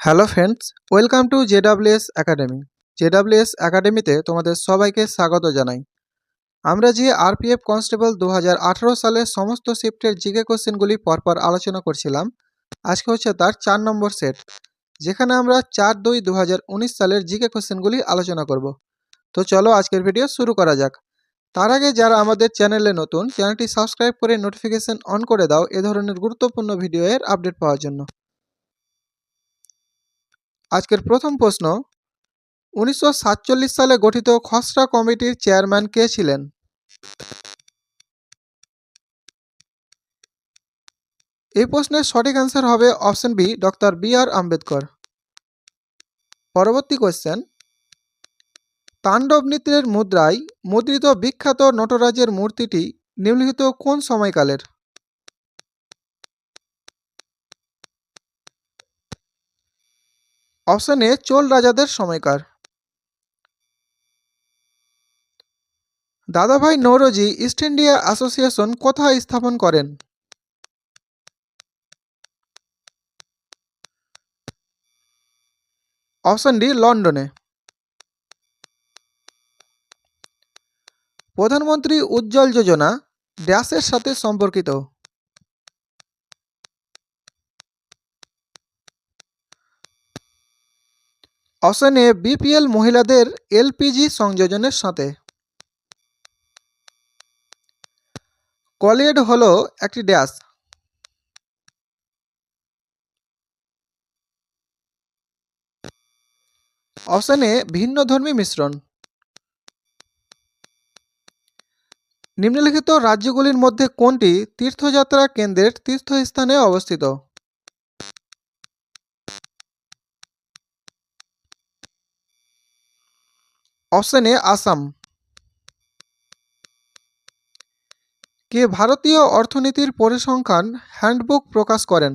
Hello friends, welcome to ZWS academy. জেডাব্লিউএস একাডেমিতে তোমাদের সবাইকে স্বাগত জানাই। আমরা যে আরপিএফ কনস্টেবল 2018 সালের সমস্ত শিফটের জিকে কোশ্চেনগুলি পরপর আলোচনা করছিলাম। আজকে হচ্ছে তার 4 নম্বর সেট, যেখানে আমরা 4-2-2019 সালের জিকে কোশ্চেনগুলি আলোচনা করব। তো চলো আজকের ভিডিও শুরু করা যাক। তার আগে যারা আমাদের চ্যানেলে নতুন, চ্যানেলটি সাবস্ক্রাইব করে নোটিফিকেশন অন করে দাও এ ধরনের গুরুত্বপূর্ণ ভিডিওর আপডেট পাওয়ার জন্য। আজকের প্রথম প্রশ্ন, 1947 সালে গঠিত খসড়া কমিটির চেয়ারম্যান কে ছিলেন? এই প্রশ্নের সঠিক অ্যান্সার হবে option B, doctor B R. Ambedkar. পরবর্তী কোয়েশ্চেন, তাণ্ডব নৃত্যের মুদ্রায় মুদ্রিত বিখ্যাত নটরাজের মূর্তিটি নিম্নলিখিত কোন সময়কালের? অপশন এ, চোল রাজাদের সময়কার। দাদাভাই নৌরোজি ইস্ট ইন্ডিয়া অ্যাসোসিয়েশন কোথায় স্থাপন করেন? অপশন ডি, লন্ডনে। প্রধানমন্ত্রী উজ্জ্বল যোজনা ড্যাশের সাথে সম্পর্কিত? অপশন এ, বিপিএল মহিলাদের এলপিজি সংযোজনের সাথে। কলিয়েড হলো একটি ড্যাশ। অপশন এ, ভিন্নধর্মী মিশ্রণ। নিম্নলিখিত রাজ্যগুলির মধ্যে কোনটি তীর্থযাত্রা কেন্দ্রের তীর্থস্থানে অবস্থিত? Option A, Assam. কে ভারতীয় অর্থনীতির পরিসংখ্যান হ্যান্ডবুক প্রকাশ করেন?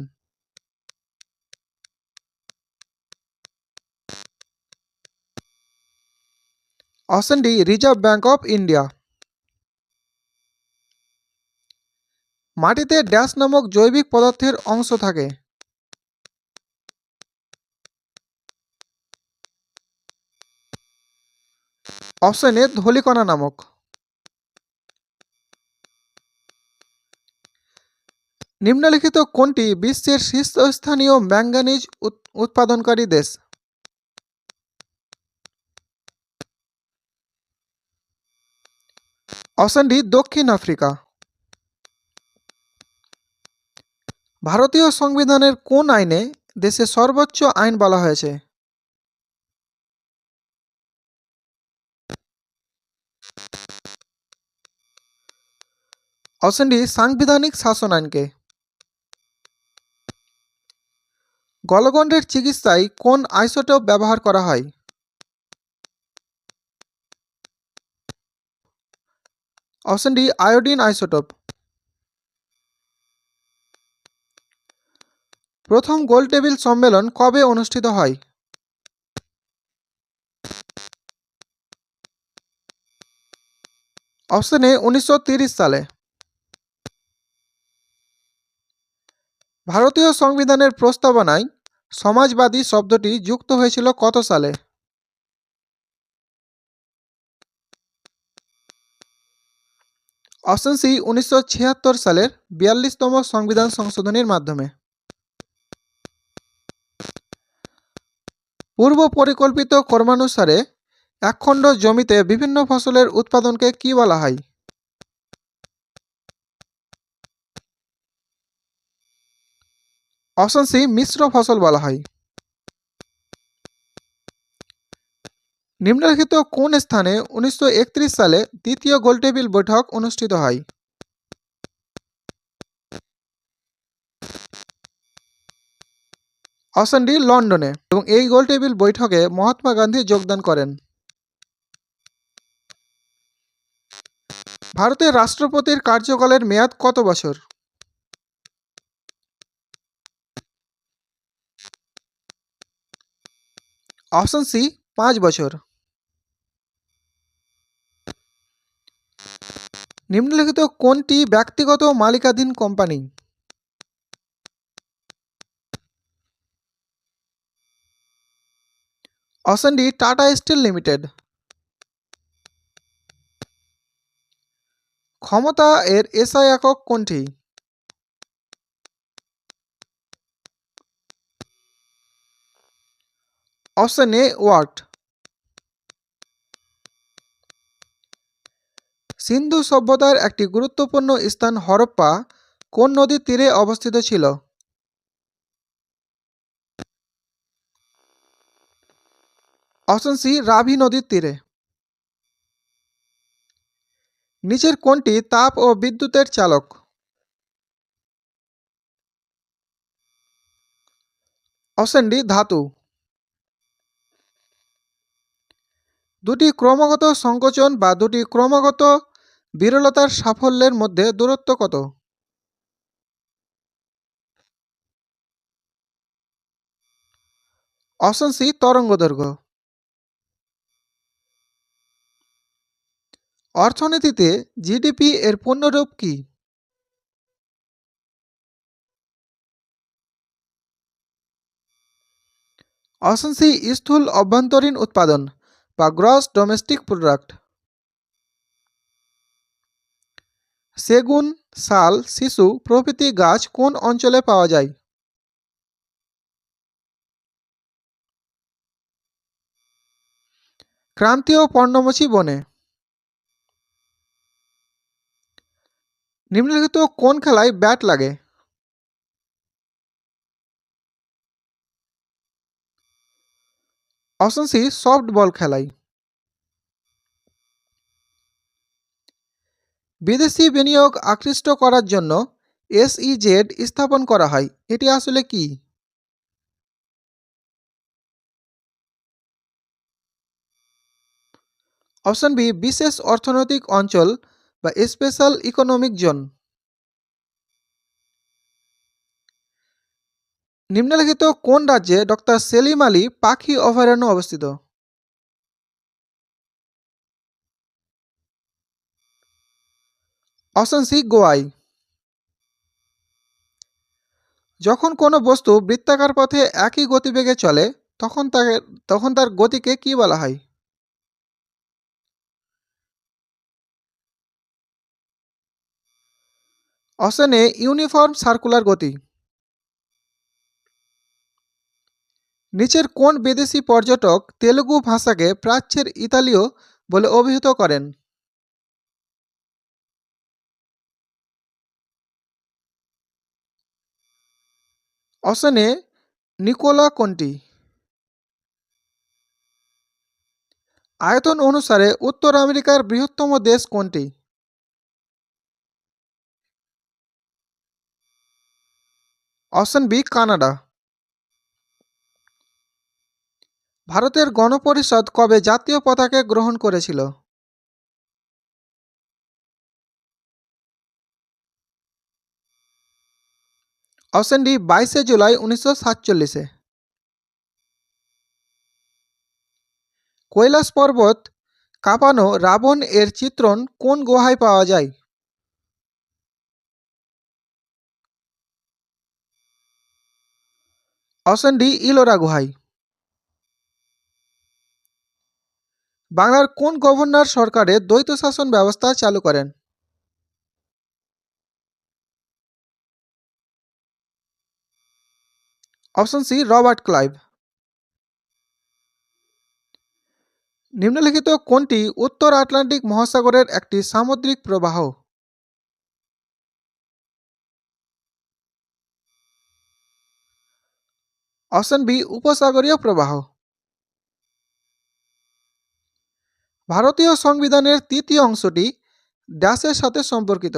Option D, reserve bank of India. মাটিতে ড্যাশ নামক জৈবিক পদার্থের অংশ থাকে? অপশন এ, ধূলিকণা নামক। নিম্নলিখিত কোনটি বিশ্বের শীর্ষস্থানীয় ম্যাঙ্গানিজ উৎপাদনকারী দেশ? অপশন ডি, দক্ষিণ আফ্রিকা। ভারতীয় সংবিধানের কোন আইনে দেশের সর্বোচ্চ আইন বলা হয়েছে? অপশন ডি, সাংবিধানিক শাসন আইনকে। গলগণ্ডের চিকিৎসায় কোন আইসোটোপ ব্যবহার করা হয়? Option D, iodine isotope. প্রথম গোলটেবিল সম্মেলন কবে অনুষ্ঠিত হয়? অপশন এ, 1930 সালে। ভারতীয় সংবিধানের প্রস্তাবনায় সমাজবাদী শব্দটি যুক্ত হয়েছিল কত সালে? অপশন সি, 1976 সালের 42তম সংবিধান সংশোধনীর মাধ্যমে। পূর্ব পরিকল্পিত কর্মানুসারে একখণ্ড জমিতে বিভিন্ন ফসলের উৎপাদনকে কি বলা হয়? অপশন সি, মিশ্র ফসল বলা হয়। নিম্নলিখিত কোন স্থানে 1931 সালে দ্বিতীয় গোলটেবিল বৈঠক অনুষ্ঠিত হয়? অপশন ডি, লন্ডনে, এবং এই গোলটেবিল বৈঠকে মহাত্মা গান্ধী যোগদান করেন। ভারতের রাষ্ট্রপতির কার্যকালের মেয়াদ কত বছর? অপশন সি, 5 বছর। নিম্নলিখিত কোনটি ব্যক্তিগত মালিকাধীন company? Option D Tata steel limited. ক্ষমতা এর এসআই একক কোনটি? Option A watt. সিন্ধু সভ্যতার একটি গুরুত্বপূর্ণ স্থান হরপ্পা কোন নদীর তীরে অবস্থিত ছিল? অপশন সি রাভি নদীর তীরে। নিচের কোনটি তাপ ও বিদ্যুতের চালক? অপশন ডি ধাতু। দুটি ক্রমাগত সংকোচন বা দুটি ক্রমাগত বিরলতার সাফল্যের মধ্যে দূরত্ব কত? অপশন সি তরঙ্গদৈর্ঘ্য। অর্থনীতিতে জিডিপি এর পূর্ণরূপ কি? অপশন সি স্থূল অভ্যন্তরীণ উৎপাদন বা গ্রস ডোমেস্টিক প্রোডাক্ট। সেগুন, শাল, শিশু প্রভৃতি গাছ কোন অঞ্চলে পাওয়া যায়? ক্রান্তীয় পর্ণমোচী বনে। নিম্নলিখিত কোন খেলায় ব্যাট লাগে? অপশন সি সফট বল খেলায়। বিদেশি বিনিয়োগ আকৃষ্ট করার জন্য এসইজেড স্থাপন করা হয়, এটি আসলে কি? অপশন বি বিশেষ অর্থনৈতিক অঞ্চল বা স্পেশাল ইকোনমিক জোন। নিম্নলিখিত কোন রাজ্যে ডক্টর সেলিম আলী পাখি অভয়ারণ্য অবস্থিত? অপশন সি গোয়ায়। যখন কোনো বস্তু বৃত্তাকার পথে একই গতিবেগে চলে তখন তার গতিকে কি বলা হয়? অপশন এ ইউনিফর্ম সার্কুলার গতি। নিচের কোন বিদেশি পর্যটক তেলুগু ভাষাকে প্রাচ্যের ইতালীয় বলে অভিহিত করেন? Option A Nicola Conti. আয়তন অনুসারে উত্তর আমেরিকার বৃহত্তম দেশ কোনটি? Option B Canada. ভারতের গণপরিষদ কবে জাতীয় পতাকা গ্রহণ করেছিল? অপশন ডি 22শে জুলাই 1947-এ। কৈলাস পর্বত কাঁপানো রাবণ এর চিত্রণ কোন গুহায় পাওয়া যায়? অপশন ডি ইলোরা গুহায়। বাংলার কোন গভর্নর সরকারে দ্বৈত শাসন ব্যবস্থা চালু করেন? Option C Robert Clive. নিম্নলিখিত কোনটি উত্তর আটলান্টিক মহাসাগরের একটি সামুদ্রিক প্রবাহ? অপশন বি উপসাগরীয় প্রবাহ। ভারতীয় সংবিধানের তৃতীয় অংশটি ড্যাশের সাথে সম্পর্কিত?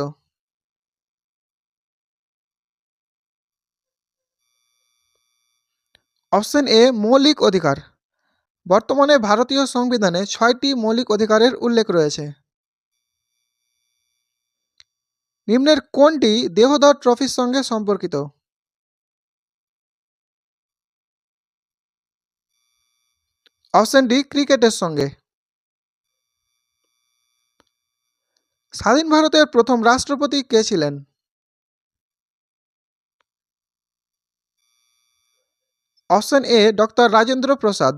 অপশন এ মৌলিক অধিকার। বর্তমানে ভারতীয় সংবিধানে 6টি মৌলিক অধিকারের উল্লেখ রয়েছে। নিম্নের কোনটি দেহধর ট্রফির সঙ্গে সম্পর্কিত? অপশন ডি ক্রিকেটের সঙ্গে। স্বাধীন ভারতের প্রথম রাষ্ট্রপতি কে ছিলেন? Option a doctor Rajendra Prasad.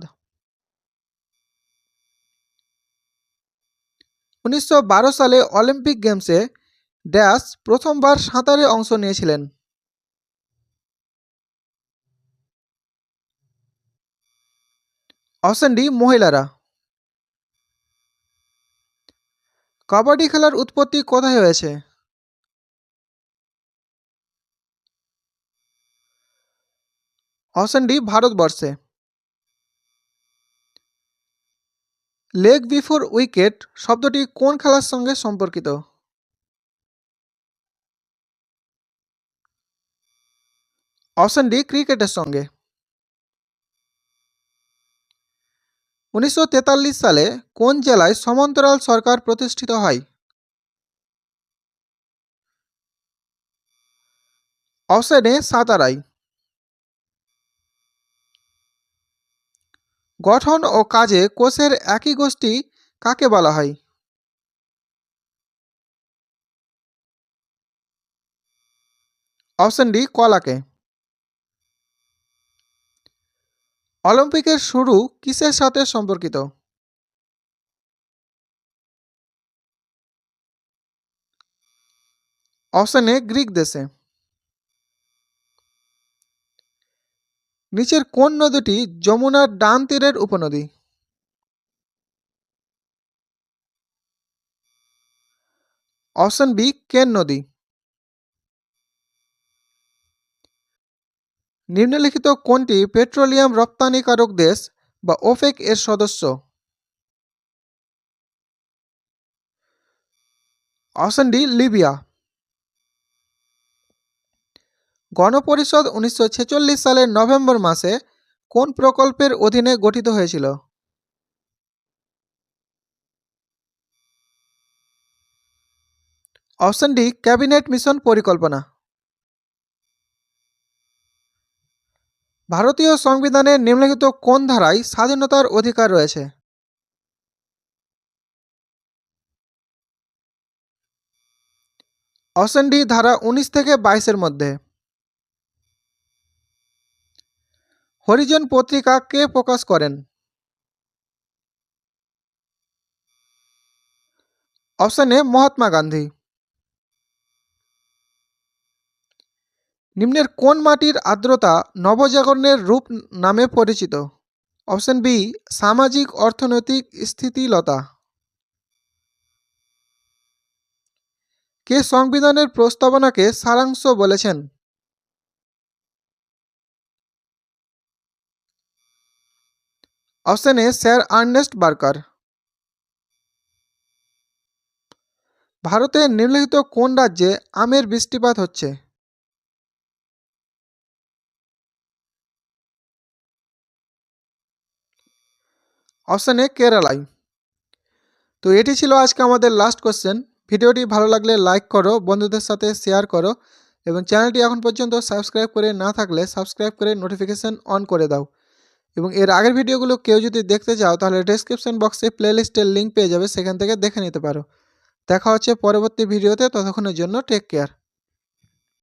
1912 সালে অলিম্পিক গেমসে ড্যাশ প্রথমবার সাঁতারে অংশ নিয়েছিলেন? অপশন ডি মহিলারা। কাবাডি খেলার উৎপত্তি কোথায় হয়েছে? অপশন ডি ভারতবর্ষে। লেগ বিফোর উইকেট শব্দটি কোন খেলার সঙ্গে সম্পর্কিত? অপশন ডি ক্রিকেটের সঙ্গে। 1943 সালে কোন জেলায় সমান্তরাল সরকার প্রতিষ্ঠিত হয়? অপশন এ সাতারাই। গঠন ও কাজে কোষের একই গোষ্ঠী কাকে বলা হয়? অপশন ডি কলাকে। অলিম্পিকের শুরু কিসের সাথে সম্পর্কিত? অপশন এ গ্রিক দেশে। নিচের কোন নদীটি যমুনার ডান তীরের উপনদী? অপশন বি কেন নদী। নিম্নলিখিত কোনটি পেট্রোলিয়াম রপ্তানিকারক দেশ বা ওপেক এর সদস্য? Option D Libya. গণপরিষদ 1946 সালের নভেম্বর মাসে কোন প্রকল্পের অধীনে গঠিত হয়েছিল? অপশন ডি ক্যাবিনেট মিশন পরিকল্পনা। ভারতীয় সংবিধানের নিম্নলিখিত কোন ধারায় স্বাধীনতার অধিকার রয়েছে? অপশন ডি ধারা 19 থেকে 22-এর মধ্যে। হরিজন পত্রিকা কে প্রকাশ করেন? Option A Mahatma Gandhi. নিম্নের কোন মাটির আর্দ্রতা নবজাগরণের রূপ নামে পরিচিত? অপশন বি সামাজিক অর্থনৈতিক স্থিতিলতা। কে সংবিধানের প্রস্তাবনাকে সারাংশ বলেছেন? Option A sir Ernest Barker. ভারতের নিম্নলিখিত কোন রাজ্যে আমের বৃষ্টিপাত হচ্ছে? অপশন এ কেরালায়। তো এটি ছিল আজকে আমাদের লাস্ট কোশ্চেন। ভিডিওটি ভালো লাগলে লাইক করো, বন্ধুদের সাথে শেয়ার করো এবং চ্যানেলটি এখন পর্যন্ত সাবস্ক্রাইব করে না থাকলে সাবস্ক্রাইব করে নোটিফিকেশান অন করে দাও। এবং এর আগের ভিডিওগুলো কেউ যদি দেখতে চাও তাহলে ডেসক্রিপশন বক্সে প্লেলিস্টের লিঙ্ক পেয়ে যাবে, সেখান থেকে দেখে নিতে পারো। দেখা হচ্ছে পরবর্তী ভিডিওতে, ততক্ষণের জন্য টেক কেয়ার।